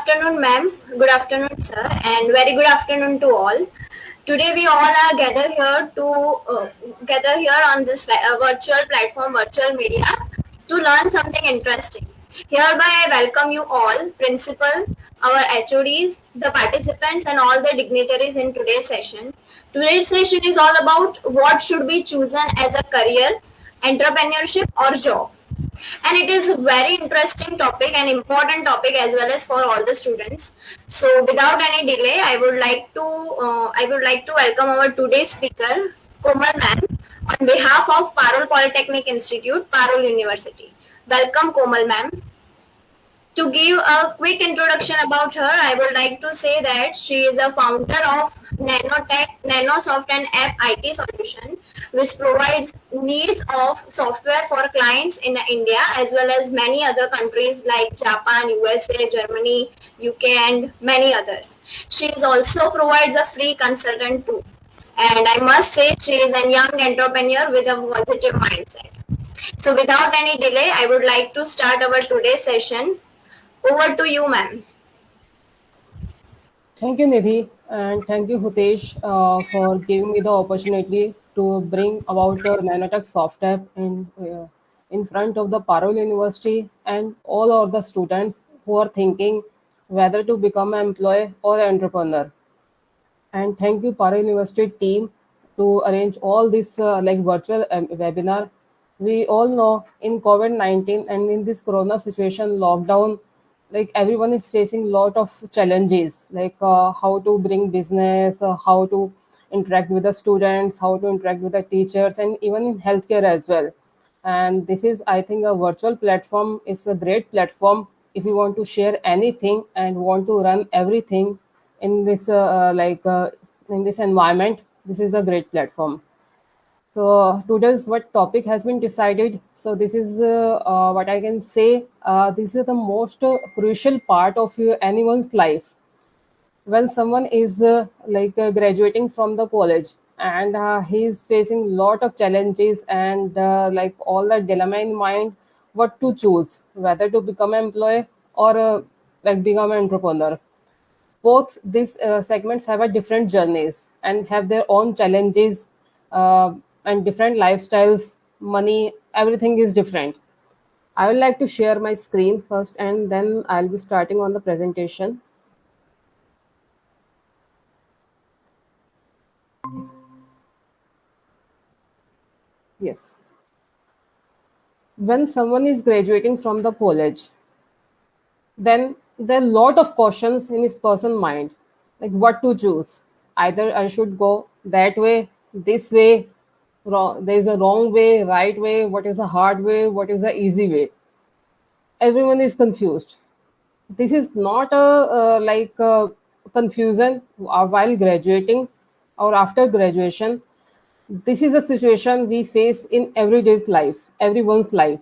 afternoon, ma'am. Good afternoon, sir, and very good afternoon to all. Today, we all are gathered here on this virtual platform, virtual media, to learn something interesting. Hereby, I welcome you all, principal, our HODs, the participants, and all the dignitaries in today's session. Today's session is all about what should be chosen as a career, entrepreneurship, or job, and it is a very interesting topic and important topic as well as for all the students. So without any delay, I would like to welcome our today's speaker, Komal ma'am, on behalf of Parul Polytechnic Institute, Parul University. Welcome, Komal ma'am. To give a quick introduction about her, I would like to say that she is a founder of Nanotech, Nanosoft and App IT solution, which provides needs of software for clients in India as well as many other countries like Japan, USA, Germany, UK, and many others. She is also provides a free consultant too. And I must say, she is a young entrepreneur with a positive mindset. So, without any delay, I would like to start our today's session. Over to you, ma'am. Thank you, Nidhi, and thank you, Hutesh, for giving me the opportunity to bring about the Nanotech soft app in front of the Parul University and all of the students who are thinking whether to become an employee or an entrepreneur. And thank you, Para University team, to arrange all this like virtual webinar. We all know in COVID-19 and in this Corona situation, lockdown, like everyone is facing lot of challenges, like how to bring business, how to interact with the students, how to interact with the teachers, and even in healthcare as well. And this is, I think, a virtual platform is a great platform if you want to share anything and want to run everything in this in this environment. This is a great platform. So today's what topic has been decided. So this is what I can say. This is the most crucial part of anyone's life when someone is graduating from the college, and he's facing lot of challenges and like all the dilemma in mind, what to choose, whether to become an employee or like become an entrepreneur. Both these segments have a different journeys and have their own challenges, and different lifestyles, money, everything is different. I would like to share my screen first and then I'll be starting on the presentation. Yes. When someone is graduating from the college, then there are a lot of questions in his person mind, like what to choose. Either I should go that way, this way, wrong, there is a wrong way, right way, what is a hard way, what is the easy way. Everyone is confused. This is not a confusion while graduating or after graduation. This is a situation we face in everyday's life, everyone's life.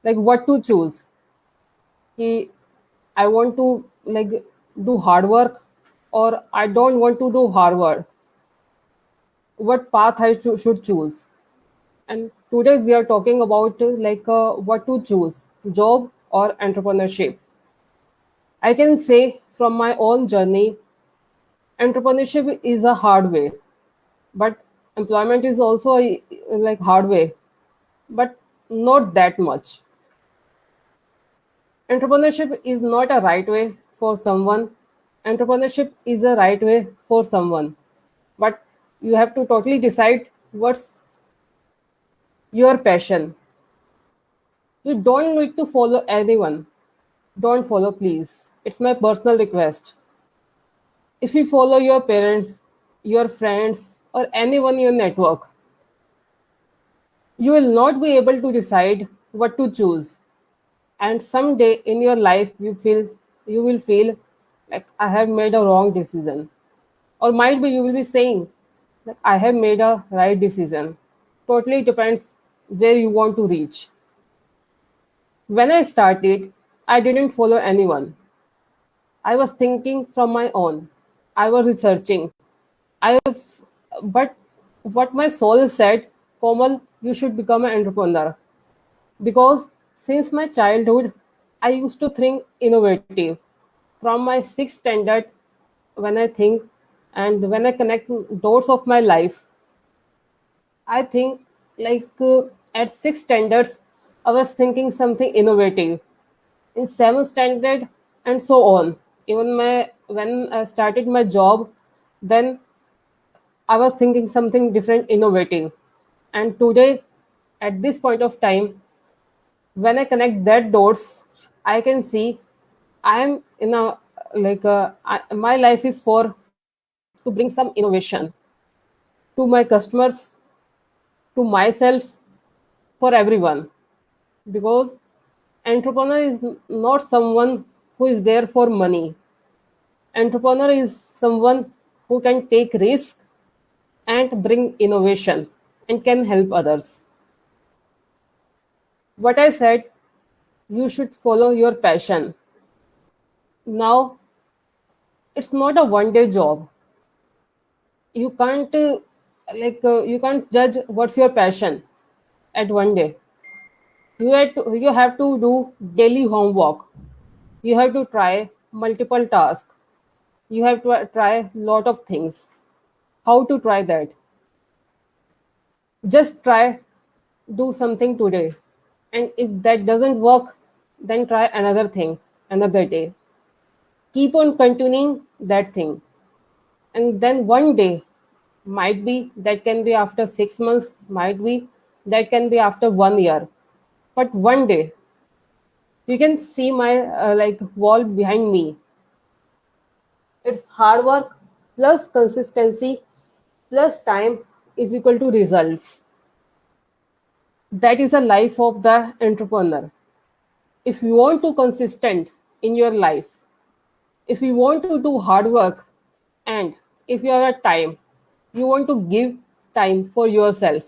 Like what to choose. Ki I want to like do hard work or I don't want to do hard work. What path should choose? And today we are talking about what to choose, job or entrepreneurship. I can say from my own journey, entrepreneurship is a hard way, but employment is also like hard way, but not that much. Entrepreneurship is not a right way for someone. Entrepreneurship is a right way for someone, but you have to totally decide what's your passion. You don't need to follow anyone. Don't follow, please. It's my personal request. If you follow your parents, your friends, or anyone in your network, you will not be able to decide what to choose. And someday in your life, you will feel like I have made a wrong decision, or might be you will be saying that I have made a right decision. Totally depends where you want to reach. When I started, I didn't follow anyone. I was thinking from my own. I was researching. I was, but what my soul said, Komal, you should become an entrepreneur. Because since my childhood, I used to think innovative. from my sixth standard, when I think and when I connect dots of my life, I think at sixth standards, I was thinking something innovative. In seventh standard, and so on. Even my when I started my job, then I was thinking something different, innovative. And today, at this point of time, when I connect that dots, I can see I am in a my life is for to bring some innovation to my customers, to myself, for everyone. Because entrepreneur is not someone who is there for money. Entrepreneur is someone who can take risk and bring innovation and can help others. What I said, you should follow your passion. Now, it's not a one day job. You can't you can't judge what's your passion at one day. You have to do daily homework. You have to try multiple tasks. You have to try lot of things. How to try that? Just try, do something today. And if that doesn't work, then try another thing another day. Keep on continuing that thing. And then one day, might be that can be after 6 months, might be that can be after 1 year. But one day, you can see my wall behind me. It's hard work plus consistency plus time is equal to results. That is the life of the entrepreneur. If you want to consistent in your life, if you want to do hard work, and if you have a time, you want to give time for yourself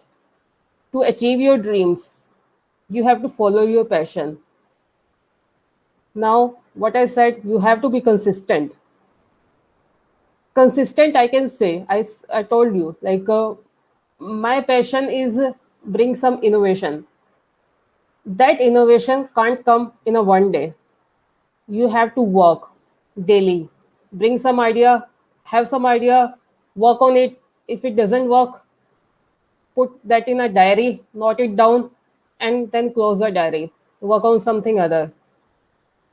to achieve your dreams, you have to follow your passion. Now, what I said, you have to be consistent. Consistent, I can say, I told you, my passion is bring some innovation. That innovation can't come in a one day. You have to work daily, bring some idea, have some idea, work on it. If it doesn't work, put that in a diary, note it down, and then close the diary, work on something other.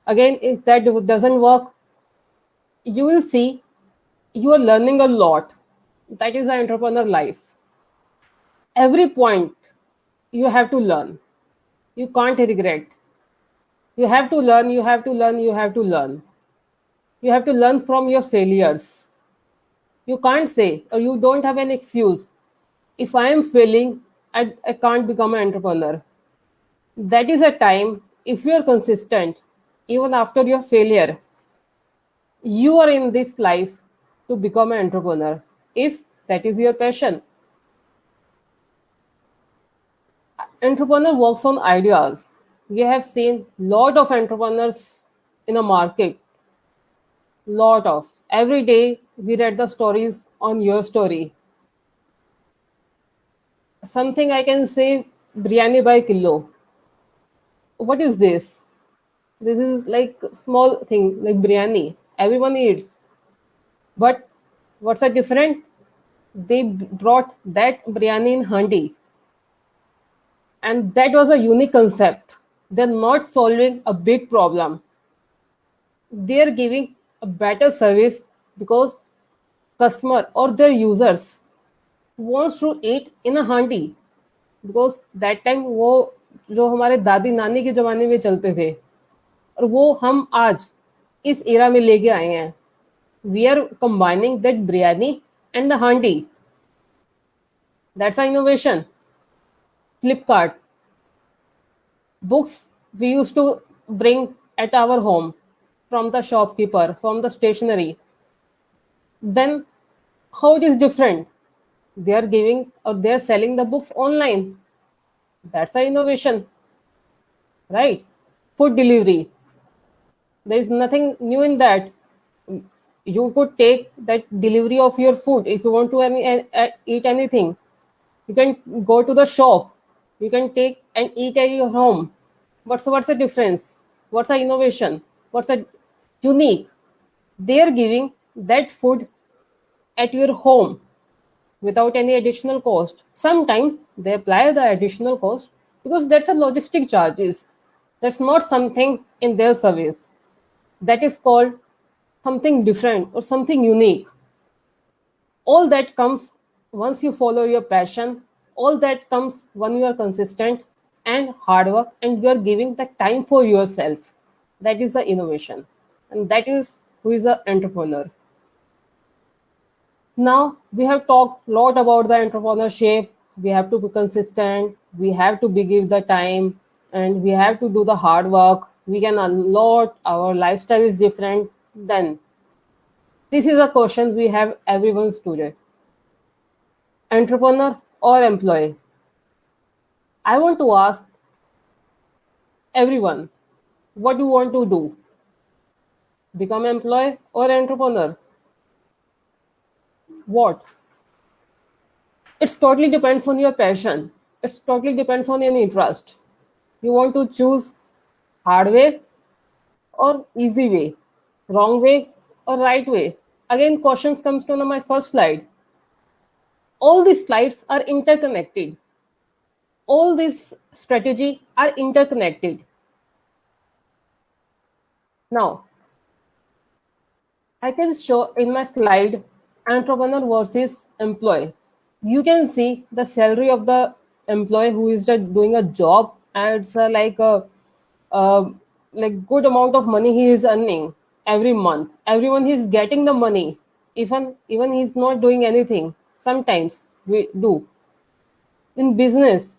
Again, if that doesn't work, you will see you are learning a lot. That is the entrepreneur life. Every point you have to learn. You can't regret. You have to learn, you have to learn, you have to learn. You have to learn from your failures. You can't say, or you don't have an excuse. If I am failing, I can't become an entrepreneur. That is a time, if you are consistent, even after your failure, you are in this life to become an entrepreneur. If that is your passion, entrepreneur works on ideas. We have seen lot of entrepreneurs in a market, lot of. Every day we read the stories on your story. Something I can say, biryani by kilo. What is this? This is like small thing like biryani. Everyone eats. But what's the different? They brought that biryani in handi, and that was a unique concept. They're not solving a big problem. They're giving a better service because customer or their users wants to eat in a handi, because that time वो जो हमारे दादी नानी के ज़माने में चलते थे और वो हम आज इस एरा में लेके आए हैं. We are combining that biryani and the handi. That's an innovation. Flipkart. Books we used to bring at our home from the shopkeeper, from the stationery. Then how it is different? They are giving or they are selling the books online. That's an innovation, right? Food delivery. There is nothing new in that. You could take that delivery of your food if you want to eat anything. You can go to the shop. You can take and eat at your home. What's the difference? What's the innovation? What's the unique? They are giving that food at your home without any additional cost. Sometimes they apply the additional cost because that's a logistic charges. That's not something in their service. That is called something different or something unique. All that comes once you follow your passion. All that comes when you are consistent and hard work and you are giving the time for yourself. That is the innovation. And that is who is an entrepreneur. Now we have talked a lot about the entrepreneurship. We have to be consistent. We have to be give the time, and we have to do the hard work. We can unlock our lifestyle is different. Then this is a question we have everyone's today: entrepreneur or employee. I want to ask everyone, what do you want to do? Become employee or entrepreneur? What? It's totally depends on your passion. It's totally depends on your interest. You want to choose hard way or easy way, wrong way or right way. Again, questions comes to my first slide. All these slides are interconnected. All these strategy are interconnected. Now, I can show in my slide entrepreneur versus employee. You can see the salary of the employee who is just doing a job, and it's uh, like good amount of money he is earning every month. Everyone is getting the money, even he's not doing anything. Sometimes we do in business.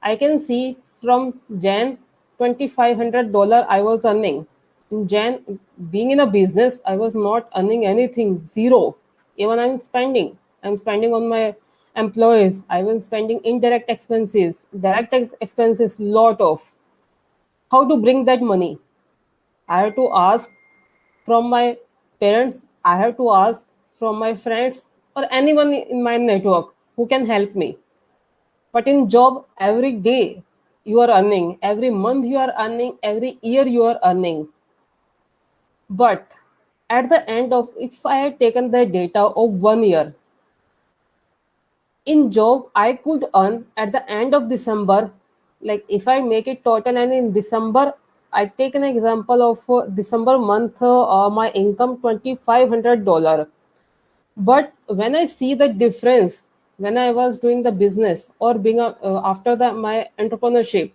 I can see from Jan $2,500 I was earning. In Jan, being in a business, I was not earning anything, zero. Even I'm spending. I'm spending on my employees. I was spending indirect expenses, direct expenses, lot of. How to bring that money? I have to ask from my parents. I have to ask from my friends or anyone in my network who can help me. But in job, every day you are earning, every month you are earning, every year you are earning. But at the end of, if I had taken the data of 1 year, in job I could earn at the end of December, like if I make it total and in December, I take an example of December month, my income $2,500. But when I see the difference when I was doing the business or being after the my entrepreneurship,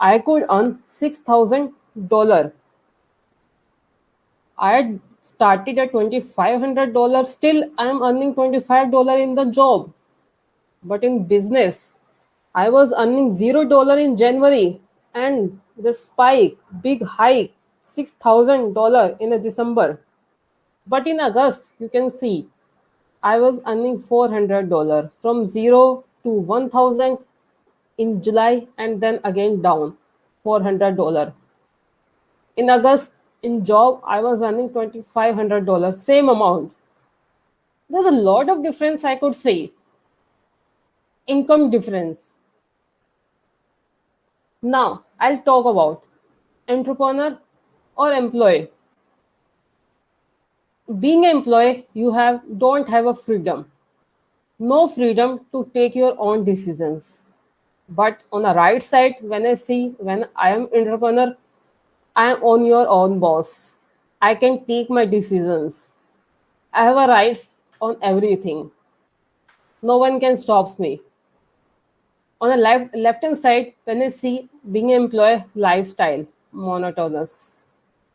I could earn $6,000. I had started at $2,500. Still, I am earning $25 in the job. But in business, I was earning $0 in January, and the spike, big hike, $6,000 in a December. But in August, you can see I was earning $400 from zero to 1,000 in July and then again down $400. In August, in job, I was earning $2,500, same amount. There's a lot of difference I could say. Income difference. Now, I'll talk about entrepreneur or employee. Being an employee, you have don't have a freedom. No freedom to take your own decisions. But on the right side, when I see when I am entrepreneur, I am on your own boss. I can take my decisions. I have a rights on everything. No one can stop me. On the left hand side, when I see being an employee lifestyle monotonous,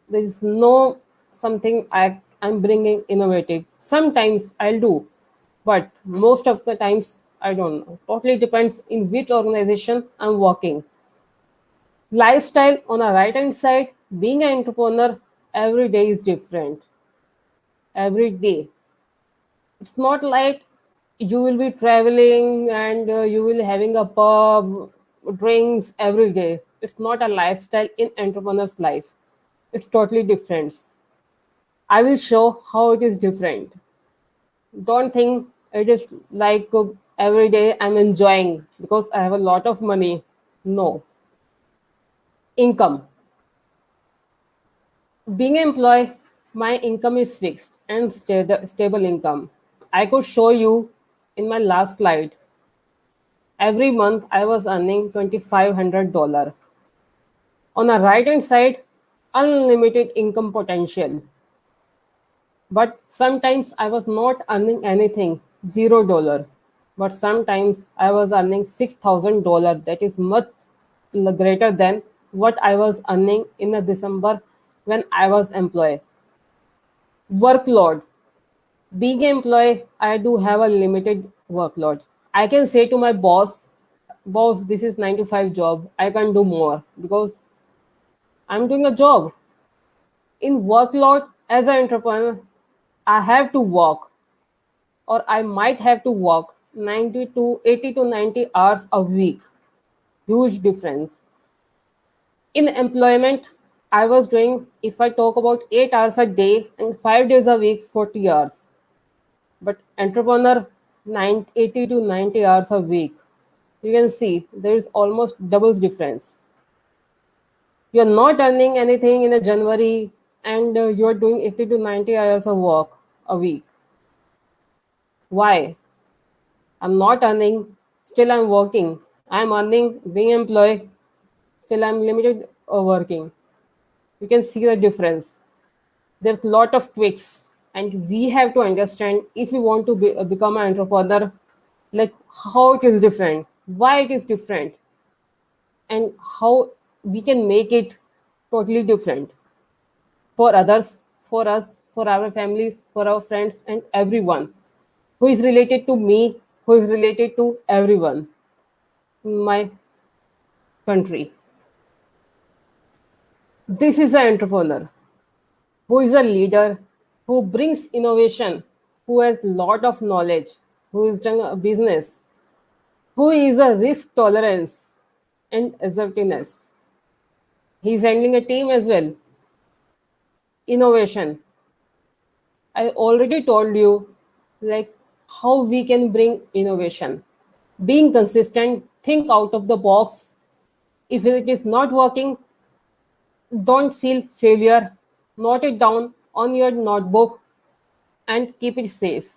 there is no something I'm bringing innovative. Sometimes I'll do, but most of the times I don't know. Totally depends in which organization I'm working. Lifestyle on a right hand side, being an entrepreneur, every day is different. Every day. It's not like you will be traveling and you will having a pub, drinks every day. It's not a lifestyle in entrepreneur's life. It's totally different. I will show how it is different. Don't think it is like every day I'm enjoying because I have a lot of money. No. Income. Being an employee, My income is fixed and stable income. I could show you in my last slide. Every month I was earning $2,500. On the right hand side, unlimited income potential. But sometimes I was not earning anything, $0. But sometimes I was earning $6,000. That is much greater than what I was earning in a December when I was employed. Workload. Being employee, I do have a limited workload. I can say to my boss, this is 9 to 5 job. I can do more because I'm doing a job. In workload as an entrepreneur, I have to work or I might have to work 90 to 80 to 90 hours a week. Huge difference. In employment, I was doing, if I talk about 8 hours a day and 5 days a week, 40 hours. But entrepreneur, 80 to 90 hours a week. You can see there is almost double difference. You're not earning anything in a January and you're doing 80 to 90 hours of work a week. Why? I'm not earning, still I'm working. I'm earning, being employed, still I'm limited working. You can see the difference. There's a lot of tweaks, and we have to understand if we want to become an entrepreneur, like how it is different, why it is different, and how we can make it totally different for others, for us, for our families, for our friends, and everyone who is related to me, who is related to everyone in my country. This is an entrepreneur who is a leader, who brings innovation, who has lot of knowledge, who is doing a business, who is a risk tolerance and assertiveness. He's handling a team as well. Innovation. I already told you like how we can bring innovation. Being consistent, think out of the box. If it is not working, don't feel failure. Note it down on your notebook and keep it safe.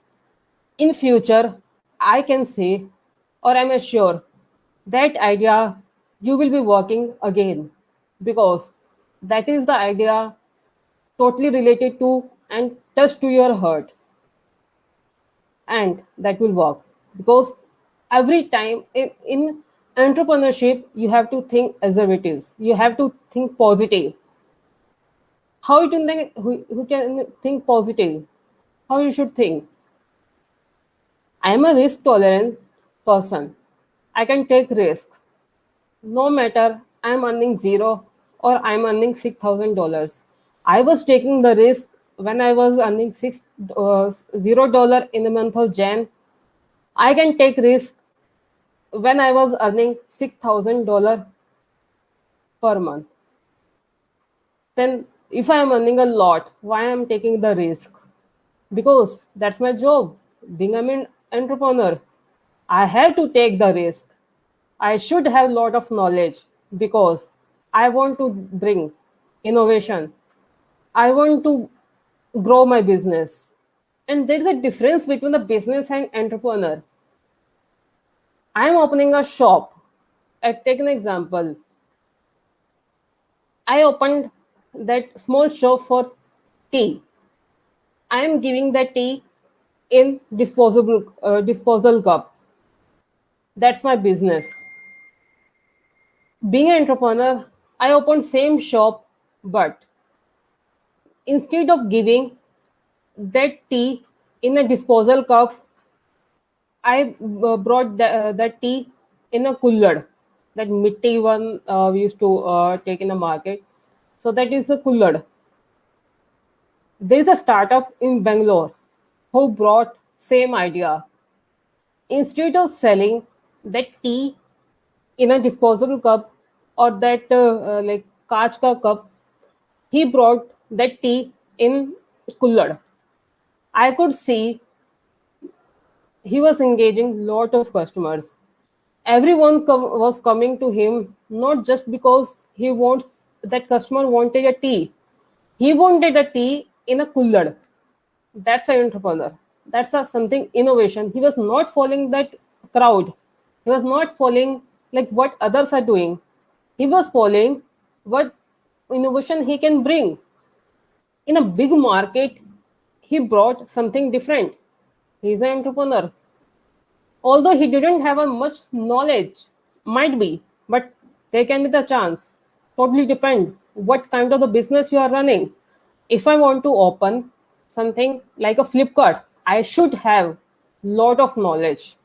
In future, I can say or I'm sure that idea you will be working again because that is the idea totally related to and touch to your heart and that will work because every time in entrepreneurship you have to think assertives, you have to think positive. How you can think, who can think positive, how you should think. I am a risk tolerant person. I can take risk. No matter I'm earning zero or I'm earning $6,000. I was taking the risk when I was earning $0 in the month of Jan. I can take risk when I was earning $6,000 per month. Then if I am earning a lot, why I'm taking the risk? Because that's my job. Being an entrepreneur, I have to take the risk. I should have a lot of knowledge because I want to bring innovation. I want to grow my business. And there is a difference between the business and entrepreneur. I am opening a shop. I take an example. I opened that small shop for tea. I am giving the tea in disposal cup. That's my business. Being an entrepreneur, I opened same shop, but instead of giving that tea in a disposal cup, I brought that tea in a cooler, that mitti one we used to take in the market. So that is a cooler. There is a startup in Bangalore who brought same idea. Instead of selling that tea in a disposable cup or that like kaach ka cup, he brought that tea in cooler. I could see he was engaging lot of customers. Everyone was coming to him not just because he wants that customer wanted a tea. He wanted a tea in a cooler. That's an entrepreneur. That's a something innovation. He was not following that crowd. He was not following like what others are doing. He was following what innovation he can bring. In a big market, he brought something different. He's an entrepreneur. Although he didn't have a much knowledge, might be, but there can be the chance. Totally depend what kind of the business you are running. If I want to open something like a Flipkart, I should have lot of knowledge,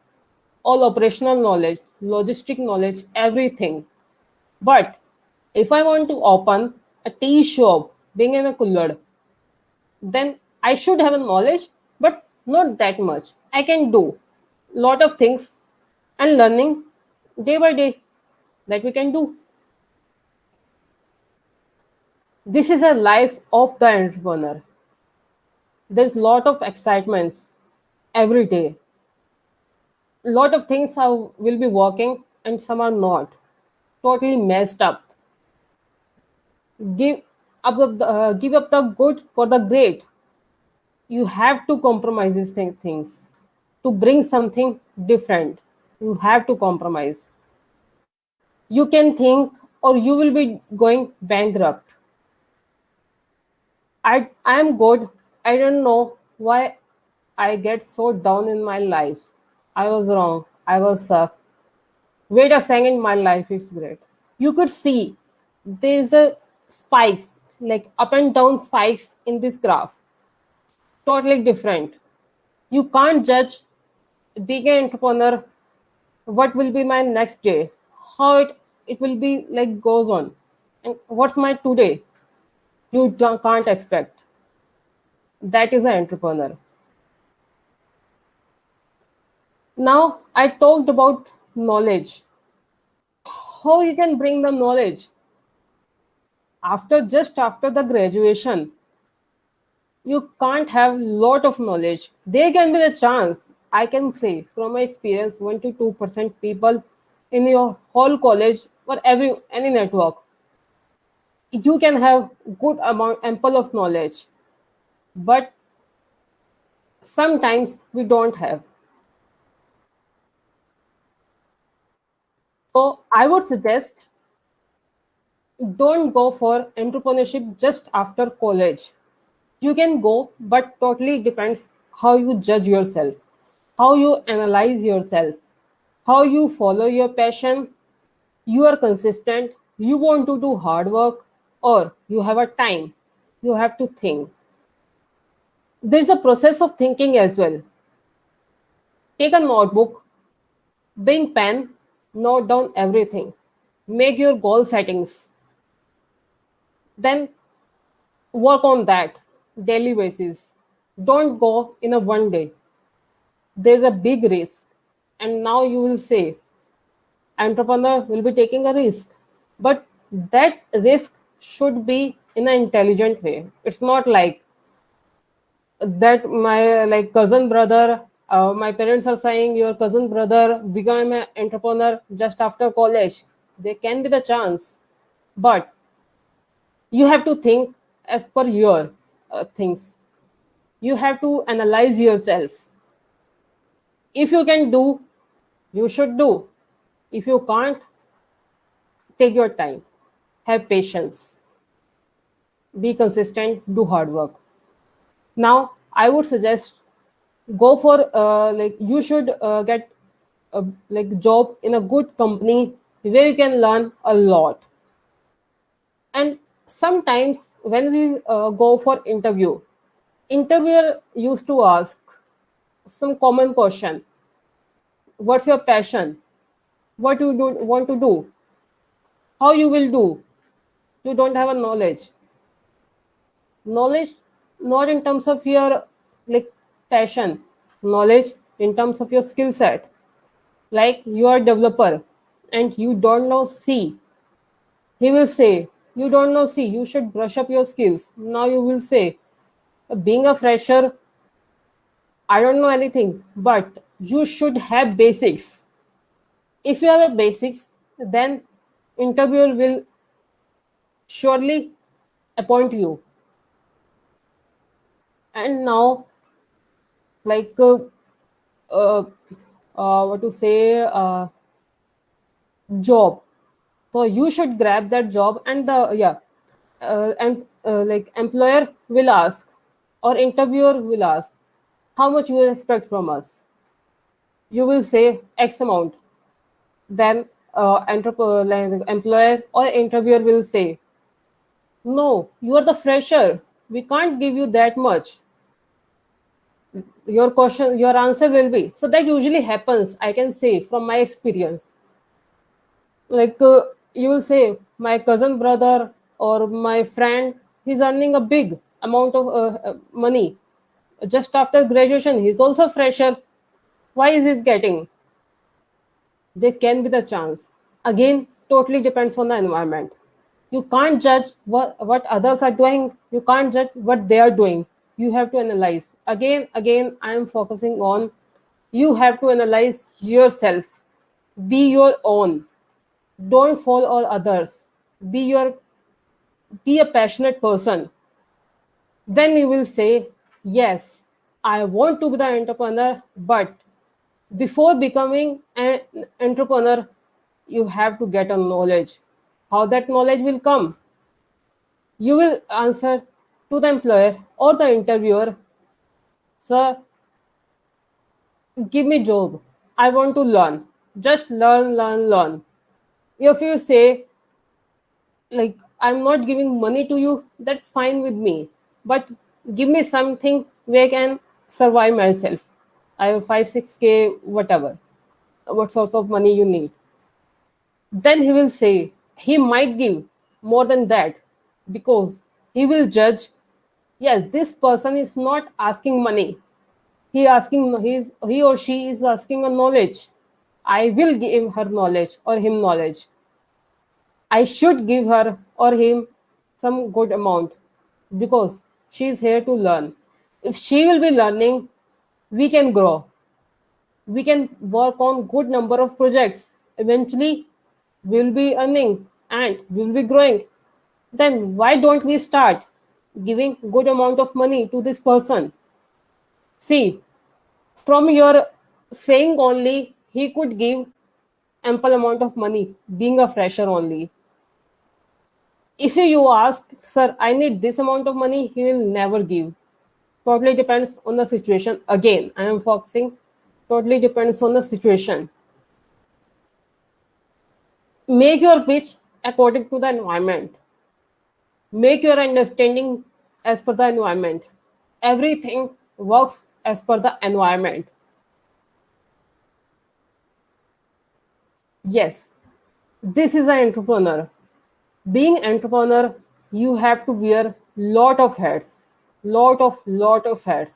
all operational knowledge, logistic knowledge, everything. But if I want to open a tea shop, being in a cooler, then I should have a knowledge, but not that much. I can do lot of things and learning day by day that we can do. This is a life of the entrepreneur. There's lot of excitements every day. Lot of things are will be working and some are not. Totally messed up. Give give up the good for the great. You have to compromise these things to bring something different. You have to compromise. You can think or you will be going bankrupt. I am good. I don't know why I get so down in my life. I was wrong. I was suck. Wait a second, my life is great. You could see there's a spikes, like up and down spikes in this graph. Totally different. You can't judge being an entrepreneur what will be my next day, how it will be like goes on, and what's my today. You can't expect. That is an entrepreneur. Now I talked about knowledge. How you can bring the knowledge after the graduation. You can't have lot of knowledge. There can be the chance. I can say from my experience, 1 to 2% people in your whole college or every any network, you can have good amount ample of knowledge, but sometimes we don't have. So I would suggest don't go for entrepreneurship just after college. You can go, but totally depends how you judge yourself, how you analyze yourself, how you follow your passion. You are consistent, you want to do hard work, or you have a time. You have to think. There's a process of thinking as well. Take a notebook, bring pen, note down everything. Make your goal settings. Then work on that daily basis. Don't go in a one day. There's a big risk. And now you will say, entrepreneur will be taking a risk. But that risk should be in an intelligent way. It's not like that my like cousin brother, my parents are saying your cousin brother become an entrepreneur just after college. There can be the chance, but you have to think as per your things. You have to analyze yourself. If you can do, you should do. If you can't, take your time, have patience, be consistent, do hard work. Now I would suggest go for like you should get a like job in a good company where you can learn a lot. And sometimes when we go for interviewer used to ask some common question: what's your passion, what you do want to do, how you will do. You don't have a knowledge not in terms of your like passion, knowledge in terms of your skill set. Like you are a developer and you don't know C, he will say you don't know C, you should brush up your skills. Now you will say, being a fresher, I don't know anything, but you should have basics. If you have a basics, then interviewer will surely appoint you. And now, like uh, what to say, job. So you should grab that job, and the yeah, and like employer will ask, or interviewer will ask, how much you expect from us. You will say X amount. Then like employer or interviewer will say, no, you are the fresher. We can't give you that much. Your answer will be. So that usually happens, I can say from my experience. Like you will say, my cousin brother or my friend, he's earning a big amount of money. Just after graduation, he's also fresher. Why is he getting? There can be the chance. Again, totally depends on the environment. You can't judge what others are doing. You can't judge what they are doing. You have to analyze. Again, I am focusing on you have to analyze yourself. Be your own. Don't follow all others. Be your be a passionate person. Then you will say, yes, I want to be the entrepreneur, but before becoming an entrepreneur, you have to get a knowledge. How that knowledge will come? You will answer to the employer or the interviewer, sir, give me job. I want to learn. Just learn. If you say, like, I'm not giving money to you, that's fine with me. But give me something where I can survive myself. I have 5, 6K, whatever. What sorts of money you need. Then he will say, he might give more than that because he will judge, yes, this person is not asking money. He or she is asking a knowledge. I will give her knowledge or him knowledge. I should give her or him some good amount because she is here to learn. If she will be learning, we can grow. We can work on good number of projects. Eventually, we'll be earning and we'll be growing. Then why don't we start giving good amount of money to this person? See, from your saying only, he could give ample amount of money, being a fresher only. If you ask, sir, I need this amount of money, he will never give. Totally depends on the situation. Again, I am focusing, totally depends on the situation. Make your pitch according to the environment. Make your understanding as per the environment. Everything works as per the environment. Yes, this is an entrepreneur. Being entrepreneur, you have to wear lot of hats. Lot of hats.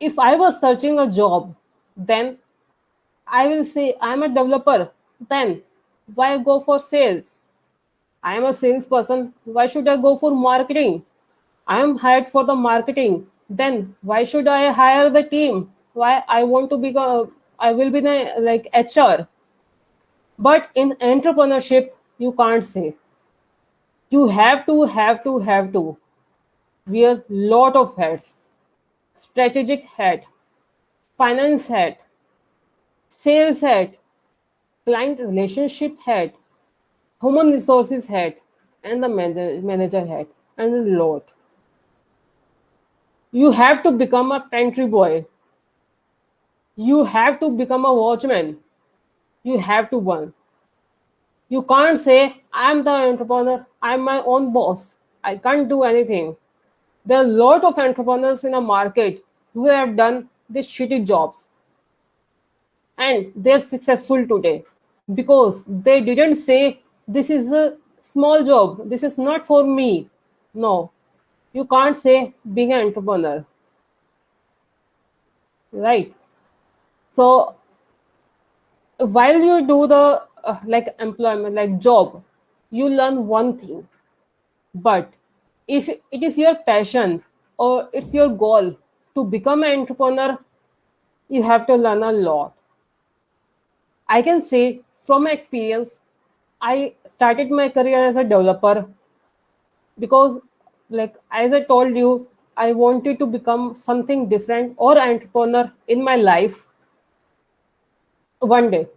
If I was searching a job, then I will say I'm a developer. Then why go for sales? I am a salesperson. Why should I go for marketing? I am hired for the marketing. Then why should I hire the team? Why I want to become? I will be the like HR. But in entrepreneurship, you can't say. You have to wear lot of hats. Strategic hat, finance hat, sales hat, client relationship hat, human resources hat, and the manager hat, and a lot. You have to become a pantry boy. You have to become a watchman. You have to one. You can't say, I'm the entrepreneur, I'm my own boss. I can't do anything. There are a lot of entrepreneurs in a market who have done these shitty jobs and they're successful today because they didn't say, this is a small job, this is not for me. No, you can't say being an entrepreneur, right? So while you do the like employment, like job, you learn one thing. But if it is your passion or it's your goal to become an entrepreneur, you have to learn a lot. I can say from my experience, I started my career as a developer because, like as I told you, I wanted to become something different or entrepreneur in my life one day.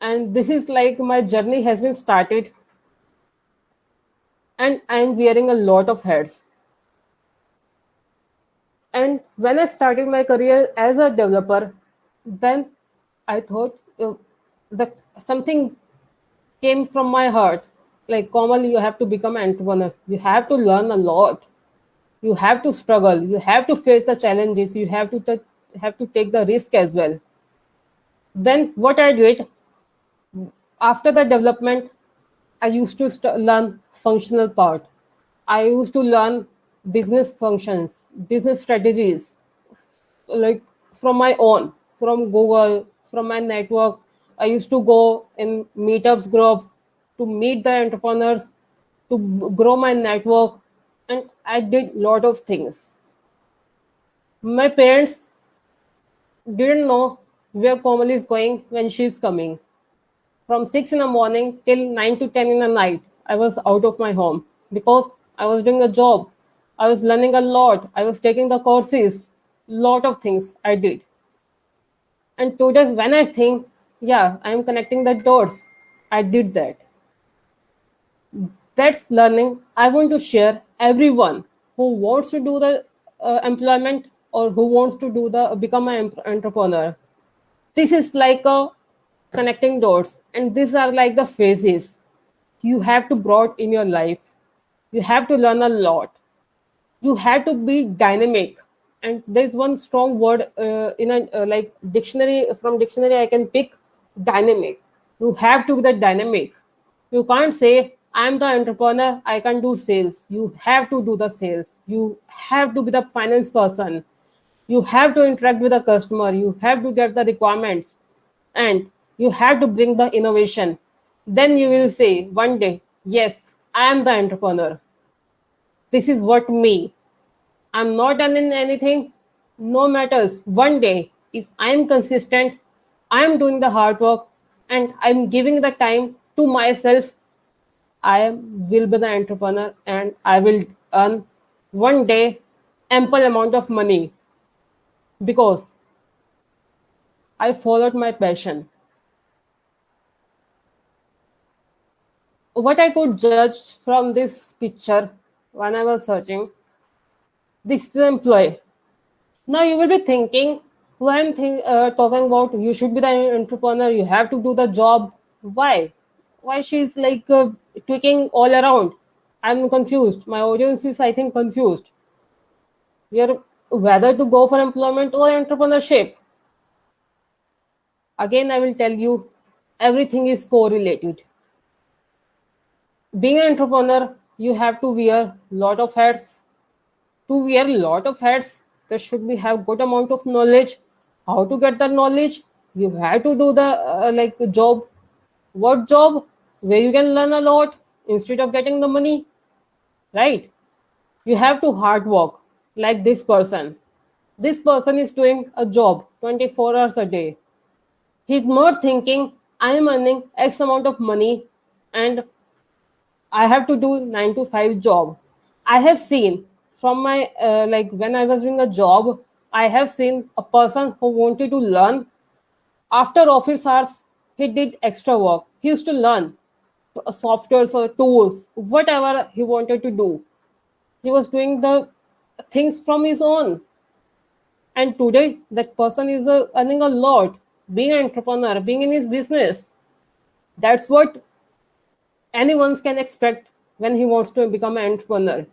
And this is like my journey has been started, and I'm wearing a lot of hats. And when I started my career as a developer, then I thought that something came from my heart. Like, Komal, you have to become an entrepreneur. You have to learn a lot. You have to struggle. You have to face the challenges. You have to have to take the risk as well. Then what I did after the development, I used to learn functional part. I used to learn business functions, business strategies, like from my own, from Google, from my network. I used to go in meetups groups to meet the entrepreneurs, to grow my network, and I did lot of things. My parents didn't know where Komal is going when she's coming. From 6 in the morning till 9 to 10 in the night, I was out of my home because I was doing a job. I was learning a lot. I was taking the courses. Lot of things I did. And today, when I think, yeah, I'm connecting the dots, I did that. That's learning I want to share everyone who wants to do the employment or who wants to do the become an entrepreneur. This is like a connecting dots, and these are like the phases you have to brought in your life. You have to learn a lot. You have to be dynamic, and there's one strong word in a like dictionary. From dictionary I can pick dynamic. You have to be the dynamic. You can't say I'm the entrepreneur, I can do sales. You have to do the sales. You have to be the finance person. You have to interact with the customer. You have to get the requirements, and you have to bring the innovation. Then you will say one day, yes, I am the entrepreneur. This is what me. I'm not done in anything. No matters. One day, if I'm consistent, I'm doing the hard work, and I'm giving the time to myself, will be the entrepreneur, and I will earn one day ample amount of money because I followed my passion. What I could judge from this picture when I was searching, this is an employee. Now you will be thinking, why I'm talking about you should be the entrepreneur, you have to do the job. Why? Why she's like tweaking all around? I'm confused. My audience is, I think, confused. You're whether to go for employment or entrepreneurship. Again, I will tell you, everything is correlated. Being an entrepreneur, you have to wear lot of hats. To wear a lot of hats, there should be have good amount of knowledge. How to get the knowledge? You have to do the like job. What job? Where you can learn a lot instead of getting the money, right? You have to hard work. Like this person. This person is doing a job 24 hours a day. He's not thinking I am earning X amount of money and I have to do 9 to 5 job. I have seen from my like when I was doing a job, I have seen a person who wanted to learn after office hours. He did extra work. He used to learn softwares or tools, whatever he wanted to do. He was doing the things from his own. And today, that person is earning a lot, being an entrepreneur, being in his business. That's what anyone can expect when he wants to become an entrepreneur.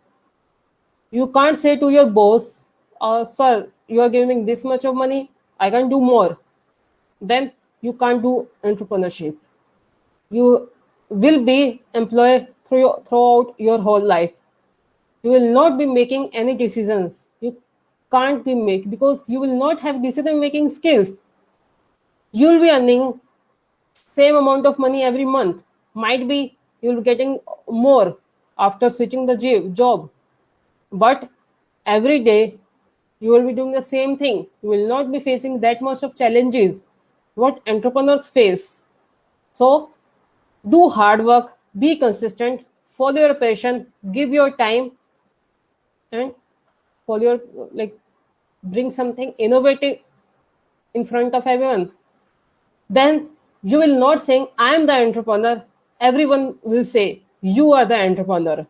You can't say to your boss, sir, you are giving this much of money, I can do more. Then you can't do entrepreneurship. You will be employed throughout your whole life. You will not be making any decisions. You can't be make because you will not have decision making skills. You will be earning same amount of money every month. Might be you'll be getting more after switching the job, but every day you will be doing the same thing. You will not be facing that much of challenges what entrepreneurs face. So do hard work, be consistent, follow your passion, give your time, and for your like bring something innovative in front of everyone, then you will not saying I am the entrepreneur. Everyone will say you are the entrepreneur.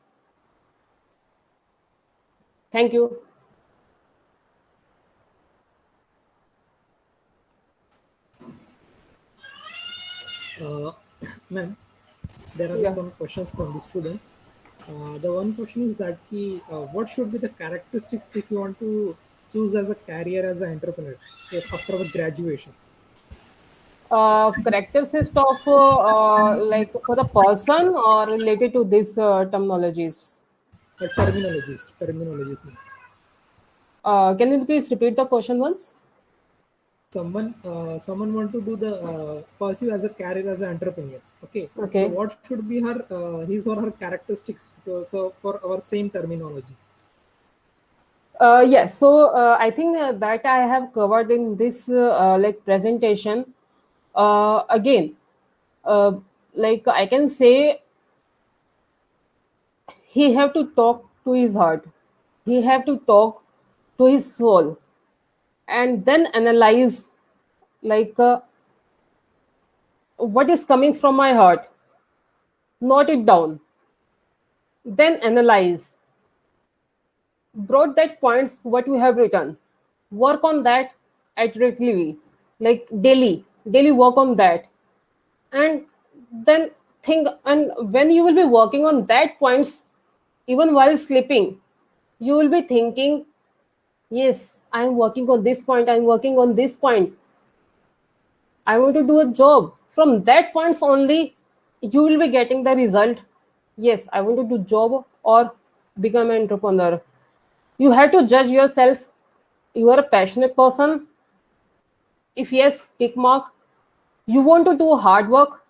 Thank you. Uh, Ma'am, there are Yeah. some questions from the students. The one question is that what should be the characteristics if you want to choose as a career as an entrepreneur after the graduation? Characteristics of like for the person or related to this terminologies. Terminologies. Ma'am. Can you please repeat the question once? Someone want to do the pursue as a career as an entrepreneur. Okay, so Okay. what should be her his or her characteristics? So for our same terminology. Yes. So I think that I have covered in this like presentation. Again, uh, like I can say, he have to talk to his heart. He have to talk to his soul, and then analyze like what is coming from my heart. Note it down. Then analyze. Brought that points what you have written. Work on that accurately, like daily work on that, and then think. And when you will be working on that points, even while sleeping, you will be thinking, yes, I'm working on this point. I'm working on this point. I want to do a job. From that points only, you will be getting the result. Yes, I want to do job or become an entrepreneur. You have to judge yourself. You are a passionate person. If yes, tick mark. You want to do hard work,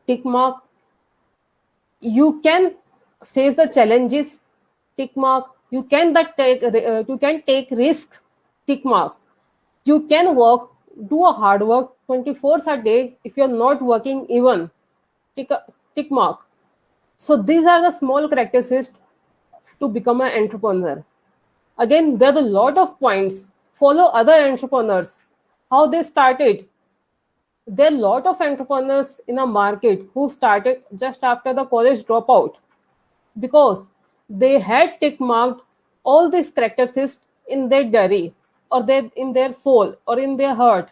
tick mark. You can face the challenges, tick mark. You can take risk, tick mark. You can work, do a hard work 24 hours a day if you're not working even, tick mark. So these are the small characteristics to become an entrepreneur. Again, there are a lot of points. Follow other entrepreneurs, how they started. There are a lot of entrepreneurs in a market who started just after the college dropout because they had tick marked all these characteristics in their diary or in their soul or in their heart.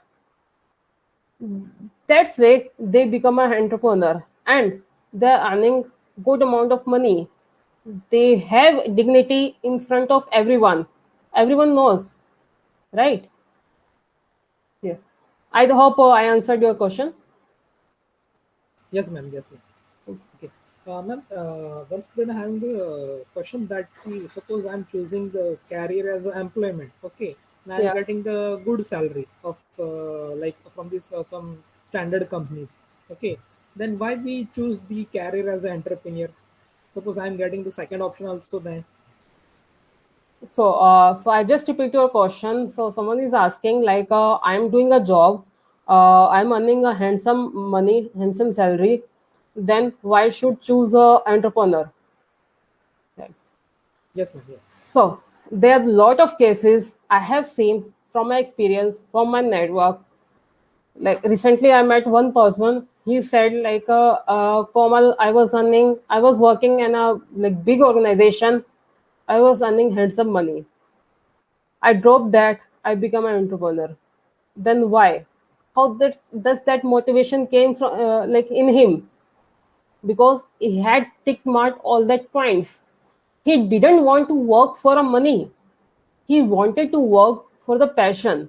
That's way they become an entrepreneur and they're earning good amount of money. They have dignity in front of everyone. Everyone knows, right? Yeah. I hope I answered your question. Yes, ma'am. Yes, ma'am. Okay. Ma'am, one student having the question that suppose I'm choosing the career as an employment, okay, and I'm Yeah. getting the good salary of like from this some standard companies, okay, then why we choose the career as an entrepreneur? Suppose I'm getting the second option also then. So I just repeat your question. So someone is asking, like, I'm doing a job, I'm earning a handsome money, handsome salary. Then why should choose a entrepreneur? Right. Yes, ma'am. Yes. So there are a lot of cases I have seen from my experience, from my network. Like recently, I met one person. He said, like, Komal, I was working in a like big organization. I was earning handsome money. I dropped that. I become an entrepreneur. Then why? How that does that motivation came from like in him? Because he had tick marked all that points. He didn't want to work for a money. He wanted to work for the passion.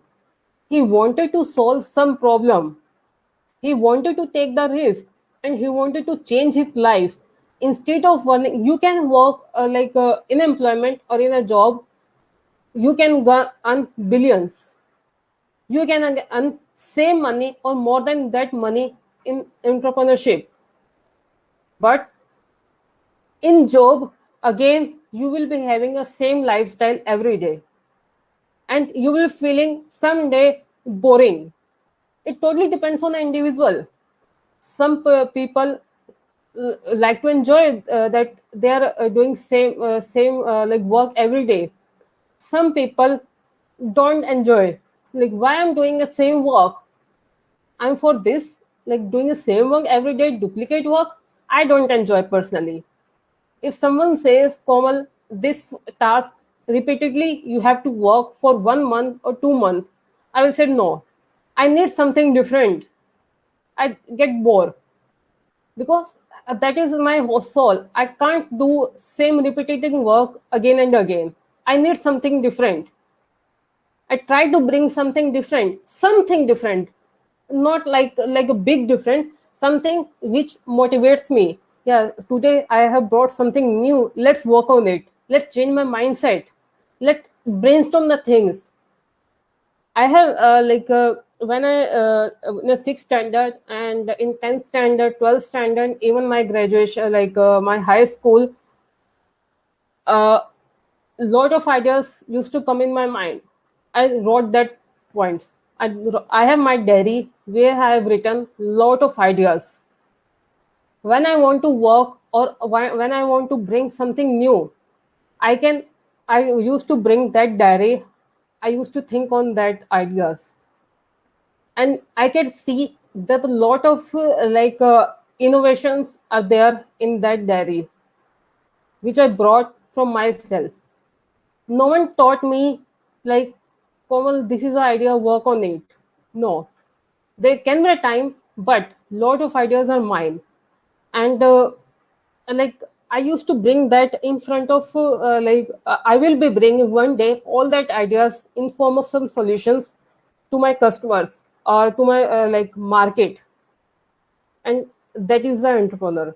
He wanted to solve some problem. He wanted to take the risk, and he wanted to change his life. Instead of one, you can work in employment or in a job. You can earn billions. You can earn same money or more than that money in entrepreneurship. But in job, again, you will be having a same lifestyle every day, and you will feeling someday boring. It totally depends on the individual. Some people like to enjoy that they are doing same like work every day. some people don't enjoy. Like, why I'm doing the same work? I'm for this, like doing the same work every day, duplicate work. I don't enjoy personally. If someone says, Komal, this task repeatedly, you have to work for 1 month or 2 months, I will say no. I need something different. I get bored because that is my whole soul. I can't do same repeating work again and again. I need something different. I try to bring something different, not like a big different, something which motivates me. Yeah, today I have brought something new. Let's work on it. Let's change my mindset. Let's brainstorm the things. I have when I in a sixth standard and in 10th standard, 12th standard, even my graduation, my high school, uh, lot of ideas used to come in my mind. I wrote that points. I have my diary where I have written lot of ideas. When I want to work or when I want to bring something new, I can. I used to bring that diary. I used to think on that ideas, and I can see that a lot of innovations are there in that diary, which I brought from myself. No one taught me like, Komal, this is the idea, work on it. No, there can be a time, but lot of ideas are mine, and like I used to bring that in front of I will be bringing one day all that ideas in form of some solutions to my customers or to my market, and that is the entrepreneur.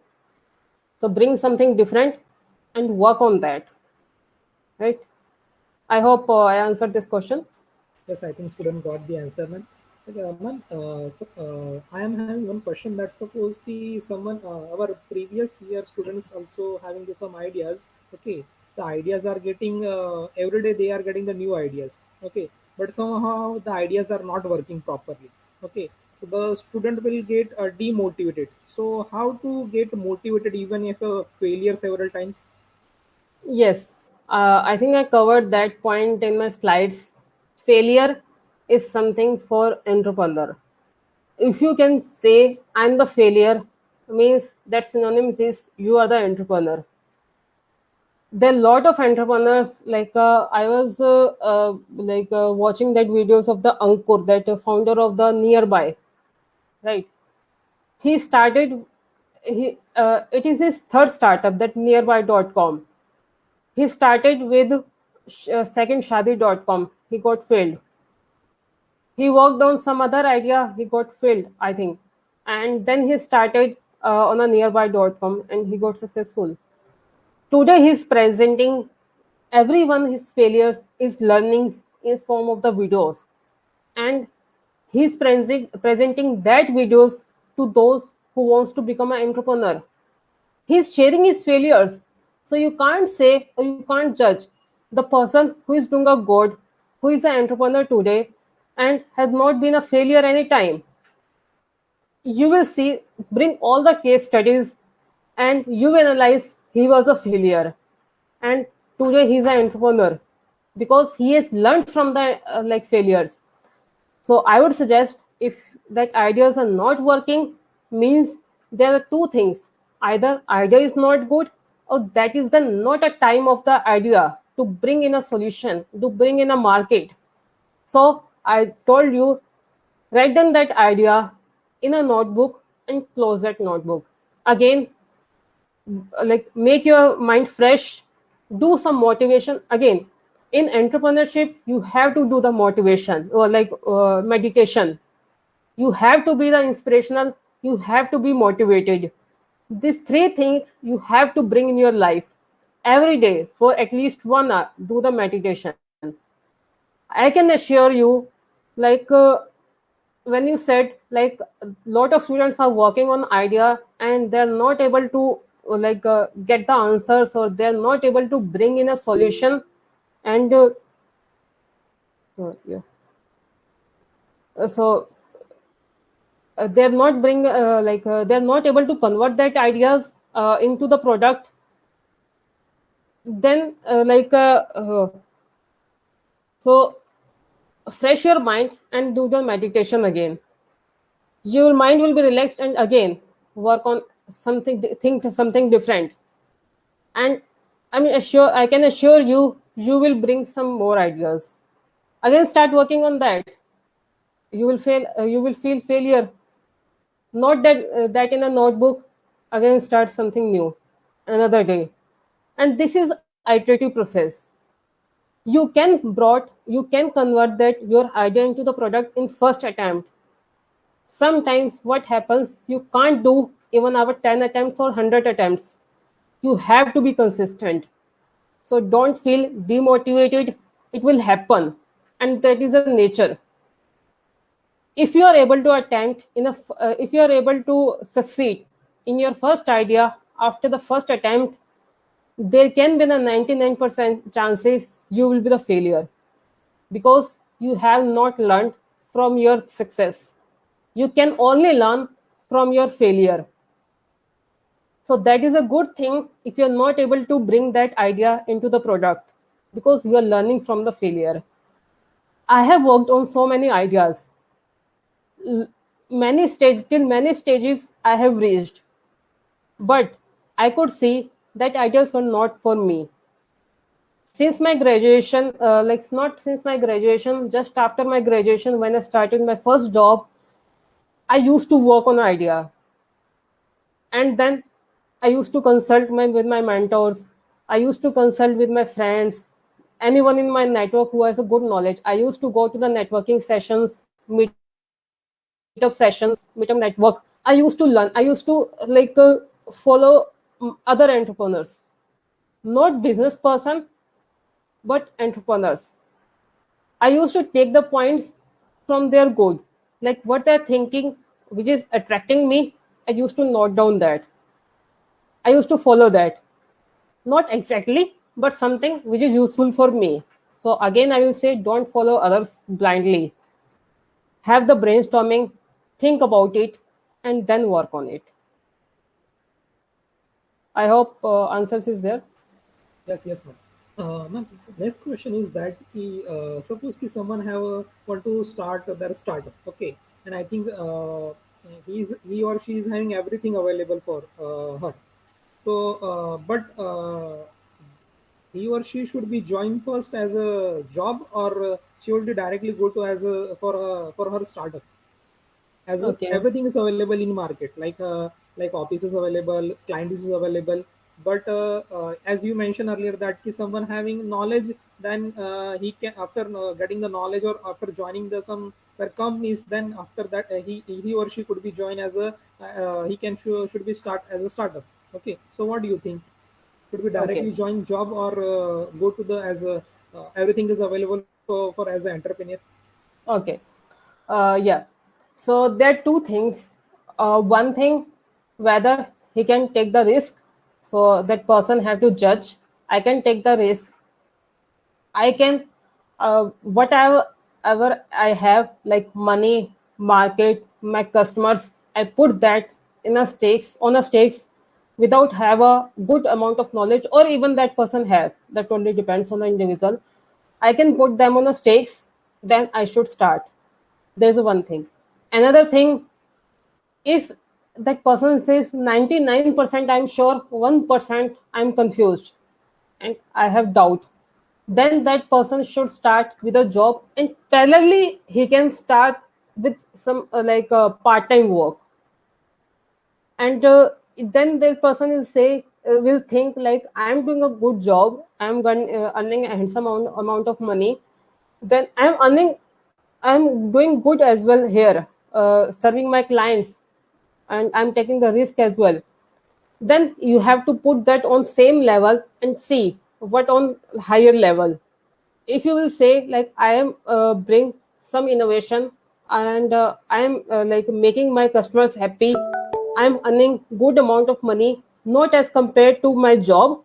So bring something different and work on that, right? I hope I answered this question. Yes, I think student got the answer, man. Okay, man, I am having one question that suppose our previous year students also having some ideas. Okay, the ideas are getting every day they are getting the new ideas. Okay, but somehow the ideas are not working properly. Okay, so the student will get demotivated. So how to get motivated even if failure several times? Yes, I think I covered that point in my slides. Failure is something for entrepreneur. If you can say I'm the failure, means that synonyms is you are the entrepreneur. There are a lot of entrepreneurs. I was watching that videos of the Ankur, that founder of the Nearby, right? He started. It is his third startup, that Nearby.com. He started with secondshadi.com. He got failed. He worked on some other idea. He got failed, I think. And then he started on a nearby.com and he got successful. Today he's presenting everyone his failures is learning in form of the videos. And he's presenting that videos to those who wants to become an entrepreneur. He's sharing his failures. So you can't say or you can't judge the person who is doing a good, who is an entrepreneur today and has not been a failure anytime. You will see, bring all the case studies and you will analyze he was a failure. And today he's an entrepreneur because he has learned from the failures. So I would suggest if that ideas are not working, means there are two things. Either idea is not good or that is the not a time of the idea to bring in a solution, to bring in a market. So I told you, write down that idea in a notebook and close that notebook. Again, make your mind fresh, do some motivation. Again, in entrepreneurship you have to do the motivation or meditation. You have to be the inspirational, you have to be motivated. These three things you have to bring in your life every day for at least 1 hour. Do the meditation. I can assure you, like when you said like a lot of students are working on idea and they're not able to get the answers, or they're not able to bring in a solution. And yeah. So they're not they're not able to convert that ideas into the product. Then So fresh your mind and do the meditation again. Your mind will be relaxed and again work on something, think something different. And I can assure you, you will bring some more ideas. Again, start working on that. You will fail. You will feel failure. Not that in a notebook. Again, start something new another day. And this is iterative process. You can convert that your idea into the product in first attempt. Sometimes what happens, you can't do even our 10 attempts or 100 attempts. You have to be consistent. So don't feel demotivated. It will happen. And that is a nature. If you are able to if you are able to succeed in your first idea after the first attempt, there can be the 99% chances you will be the failure, because you have not learned from your success. You can only learn from your failure. So that is a good thing if you're not able to bring that idea into the product, because you are learning from the failure. I have worked on so many ideas. Many stages I have reached, but I could see that ideas were not for me. Since my graduation, not since my graduation, just after my graduation, when I started my first job, I used to work on an idea, and then I used to with my mentors. I used to consult with my friends, anyone in my network who has a good knowledge. I used to go to the networking sessions, meetup sessions, meetup network. I used to learn. I used to follow other entrepreneurs, not business person, but entrepreneurs. I used to take the points from their goal, like what they're thinking, which is attracting me. I used to note down that. I used to follow that. Not exactly, but something which is useful for me. So again, I will say don't follow others blindly. Have the brainstorming, think about it, and then work on it. I hope answers is there. Yes, yes, ma'am. Ma'am, next question is that suppose ki someone have want to start their startup, okay, and I think he or she is having everything available for her. So, but he or she should be joined first as a job, or she will be directly go to as a for her startup, as Okay. everything is available in market, like office is available, client is available. But as you mentioned earlier that if someone having knowledge, then he can, after getting the knowledge or after joining the some their companies, then after that he or she could be joined as a he can should be start as a startup. Okay, so what do you think? Should we Okay. directly join job, or go to the as a everything is available for as an entrepreneur? Okay. Yeah. So there are two things. One thing, whether he can take the risk. So that person have to judge. I can take the risk. I can, whatever ever I have, like money, market, my customers, I put that in a stakes on a stakes without have a good amount of knowledge, or even that person have. That only depends on the individual. I can put them on a stakes, then I should start. There's one thing. Another thing, if that person says 99% I'm sure, 1% I'm confused and I have doubt, then that person should start with a job, and parallelly he can start with some part-time work. And then that person will think like, I'm doing a good job, earning a handsome amount of money, then I'm doing good as well here, serving my clients, and I'm taking the risk as well. Then you have to put that on same level and see what on higher level. If you will say like, I am bring some innovation, and I am making my customers happy, I'm earning good amount of money, not as compared to my job,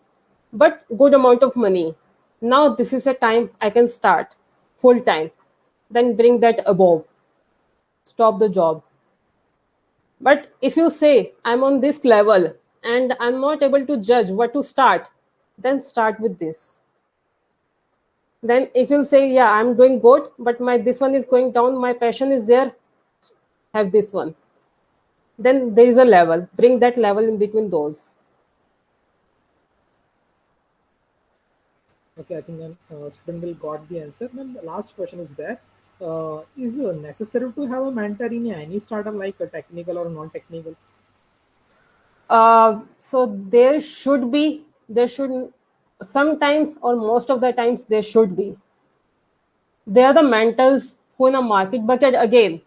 but good amount of money. Now this is a time I can start full time, then bring that above, stop the job. But if you say I'm on this level and I'm not able to judge what to start, then start with this. Then if you say, yeah, I'm doing good, but my this one is going down, my passion is there, have this one. Then there is a level. Bring that level in between those. Okay, I think student will got the answer. Then the last question is that is necessary to have a mentor in any startup like a technical or non-technical? So there should, sometimes or most of the times there should be. They are the mentors who in a market, but again,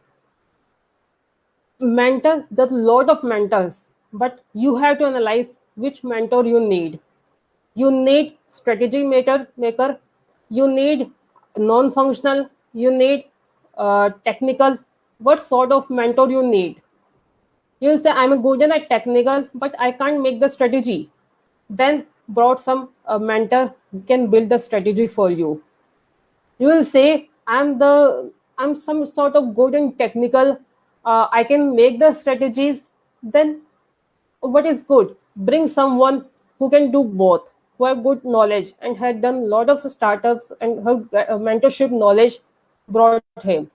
mentor, there's a lot of mentors, but you have to analyze which mentor you need. You need strategy maker, you need non-functional, you need technical. What sort of mentor you need? You say, I'm good at technical, but I can't make the strategy. Then brought some mentor who can build the strategy for you. You will say, I'm some sort of good in technical, I can make the strategies. Then what is good? Bring someone who can do both, who have good knowledge and had done a lot of startups and have mentorship knowledge. Brought him.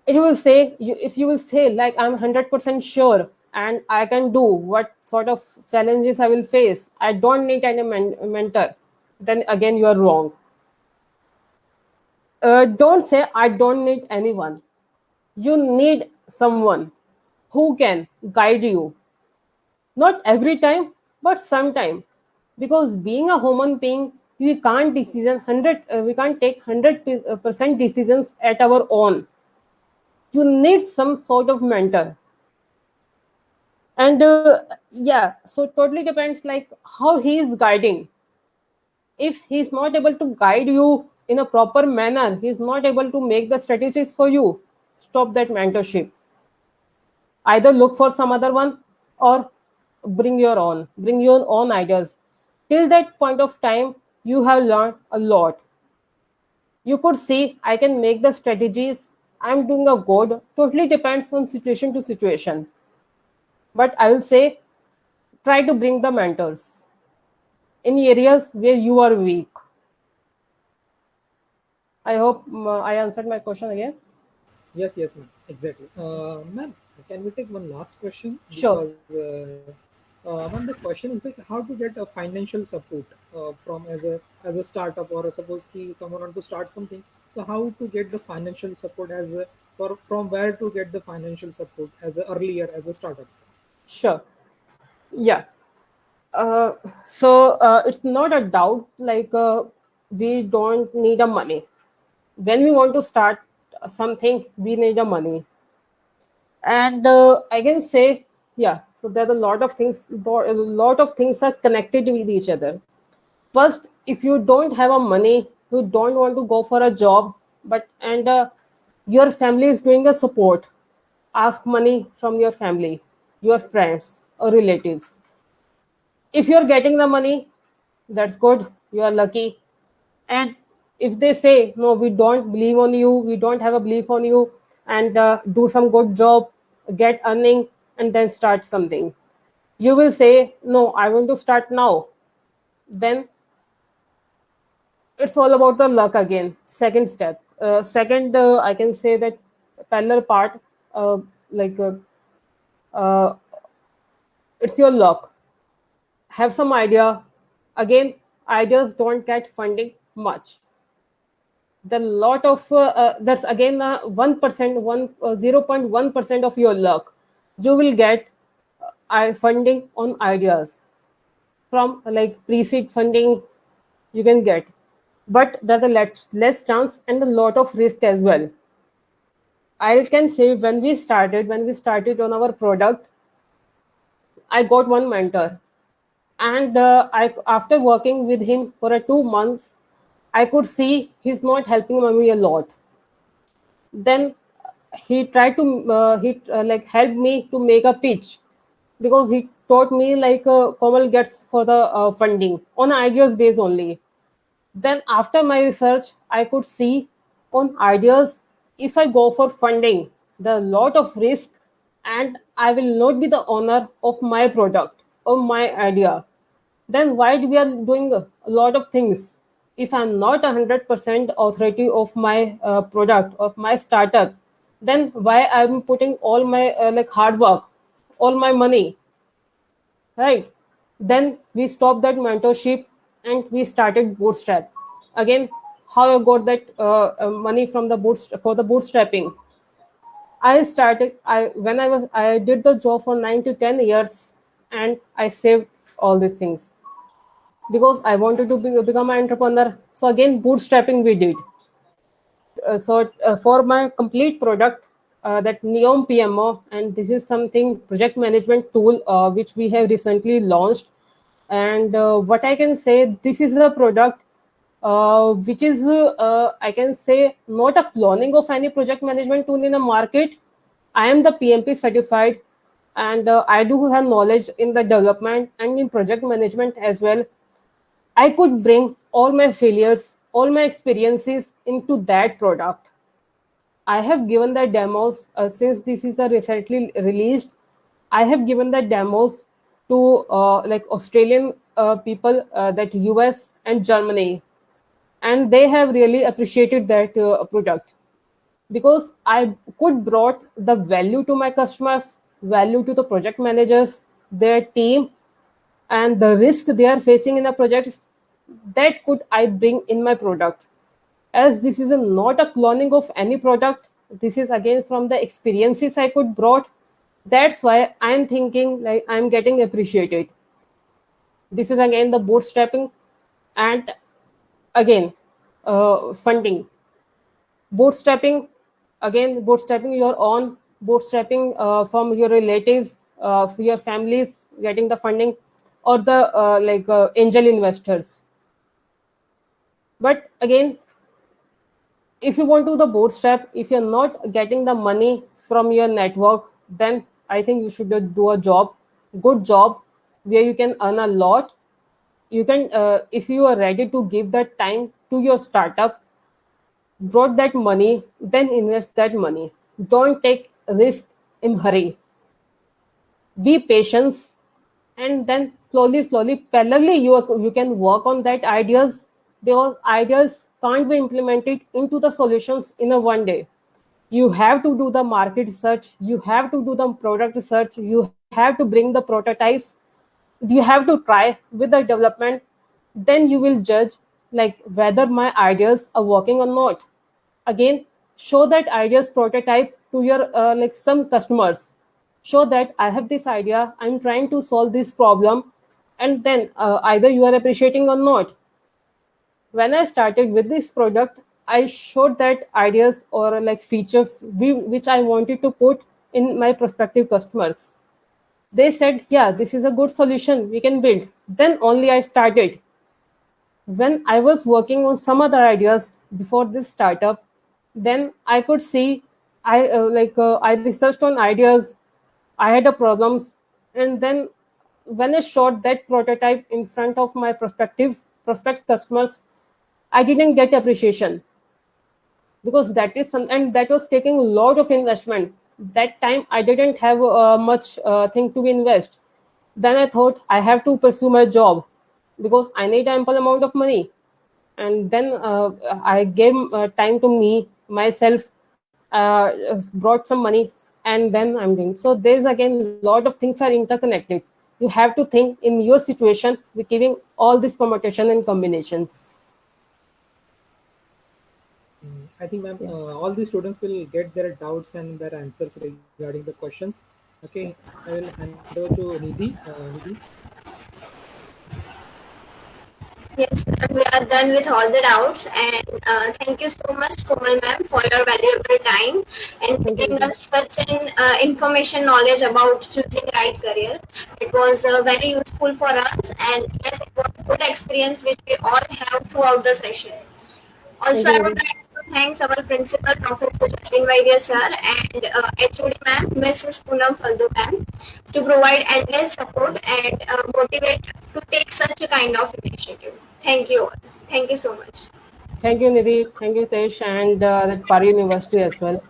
It will say, if you will say like, I'm 100% sure and I can do what sort of challenges I will face, I don't need any mentor, then again you are wrong. Don't say I don't need anyone. You need someone who can guide you, not every time, but sometime. Because being a human being, we can't decision 100. We can't take 100% decisions at our own. You need some sort of mentor. And yeah, so totally depends like how he is guiding. If he's not able to guide you in a proper manner, he's not able to make the strategies for you, stop that mentorship. Either look for some other one or bring your own ideas. Till that point of time, you have learned a lot. You could see, I can make the strategies, I'm doing a good. Totally depends on situation to situation. But I will say, try to bring the mentors in areas where you are weak. I hope I answered my question again. Yes, yes, ma'am. Exactly. Ma'am, can we take one last question? Sure. Because, ma'am, the question is like how to get a financial support from as a startup or suppose someone want to start something. So how to get the financial support as a or from where to get the financial support as a earlier as a startup? Sure. Yeah. Uh, so it's not a doubt like we don't need a money. When we want to start something, we need a money. And I can say, yeah, so there are a lot of things, a lot of things are connected with each other. First, if you don't have a money, you don't want to go for a job, but and your family is doing a support, ask money from your family, your friends or relatives. If you're getting the money, that's good, you are lucky. And if they say, no, we don't believe on you, we don't have a belief on you, and do some good job, get earning, and then start something, you will say, no, I want to start now. Then it's all about the luck again. Second step. Second, I can say that parallel part, uh, like uh, it's your luck. Have some idea. Again, ideas don't get funding much. The lot of that's again 1%, 0.1% of your luck. You will get funding on ideas from like pre-seed funding you can get, but there's a less chance and a lot of risk as well. I can say when we started on our product, I got one mentor, and I after working with him for 2 months, I could see he's not helping me a lot. Then he tried to he like helped me to make a pitch, because he taught me like Komal gets for the funding on ideas base only. Then after my research, I could see on ideas, if I go for funding, there are a lot of risk, and I will not be the owner of my product or my idea. Then why we are doing a lot of things? if I'm not 100% authority of my product, of my startup, then why I'm putting all my like hard work, all my money, right? Then we stopped that mentorship and we started bootstrap. Again, how I got that money from the for the bootstrapping. I started. I did the job for 9 to 10 years, and I saved all these things because I wanted to become an entrepreneur. So again, bootstrapping we did. For my complete product, that Neom PMO, and this is something project management tool which we have recently launched. And what I can say, this is a product which is I can say not a cloning of any project management tool in the market. I am the PMP certified, and I do have knowledge in the development and in project management as well. I could bring all my failures, all my experiences into that product. I have given the demos since this is a recently released. I have given the demos to like Australian people, that US and Germany, and they have really appreciated that product because I could brought the value to my customers, value to the project managers, their team, and the risk they are facing in the projects, that could I bring in my product. As this is not a cloning of any product, this is again from the experiences I could brought. That's why I'm thinking like I'm getting appreciated. This is again the bootstrapping, and again funding. Bootstrapping, again bootstrapping your own, bootstrapping from your relatives, your families, getting the funding, or the angel investors. But again, if you want to the bootstrap, if you're not getting the money from your network, then I think you should do a job, good job, where you can earn a lot. You can if you are ready to give that time to your startup, brought that money, then invest that money. Don't take risk in hurry. Be patient, and then slowly parallelly you can work on that ideas, because ideas can't be implemented into the solutions in a one day. You have to do the market research, you have to do the product research, you have to bring the prototypes, you have to try with the development. Then you will judge like whether my ideas are working or not. Again, show that ideas prototype to your like some customers. Show that I have this idea, I'm trying to solve this problem, and then either you are appreciating or not. When I started with this product, I showed that ideas or like features which I wanted to put in my prospective customers. They said, yeah, this is a good solution we can build. Then only I started. When I was working on some other ideas before this startup, then I could see I researched on ideas, I had a problems, and then when I showed that prototype in front of my prospect customers, I didn't get appreciation, because that is some, and that was taking a lot of investment. That time I didn't have much thing to invest. Then I thought I have to pursue my job because I need ample amount of money. And then I gave time to me myself, brought some money, and then I'm doing. So there's again lot of things are interconnected. You have to think in your situation with giving all this permutation and combinations. I think, ma'am, Yeah. all the students will get their doubts and their answers regarding the questions. Okay, I will hand over to Nidhi. Nidhi, Yes, ma'am, we are done with all the doubts, and thank you so much, Komal ma'am, for your valuable time and Thank you, giving Nidhi. us such an information knowledge about choosing right career. It was very useful for us, and yes, it was a good experience which we all have throughout the session. Thank Also, you, I would Nidhi. like to thank our principal, Professor Justin Vaidya sir, and HOD ma'am, Mrs. Poonam Faldu ma'am, to provide endless support and motivate to take such a kind of initiative. Thank you all. Thank you so much. Thank you, Nidhi. Thank you, Tesh, and that Pari University as well.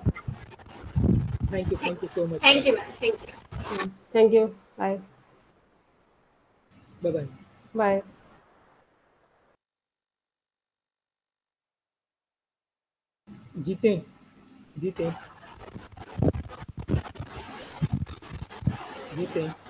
thank you so much, ma'am. Thank you, ma'am. Thank you. Thank you. Bye. Bye bye. Bye. Jiten, Jiten, Jiten.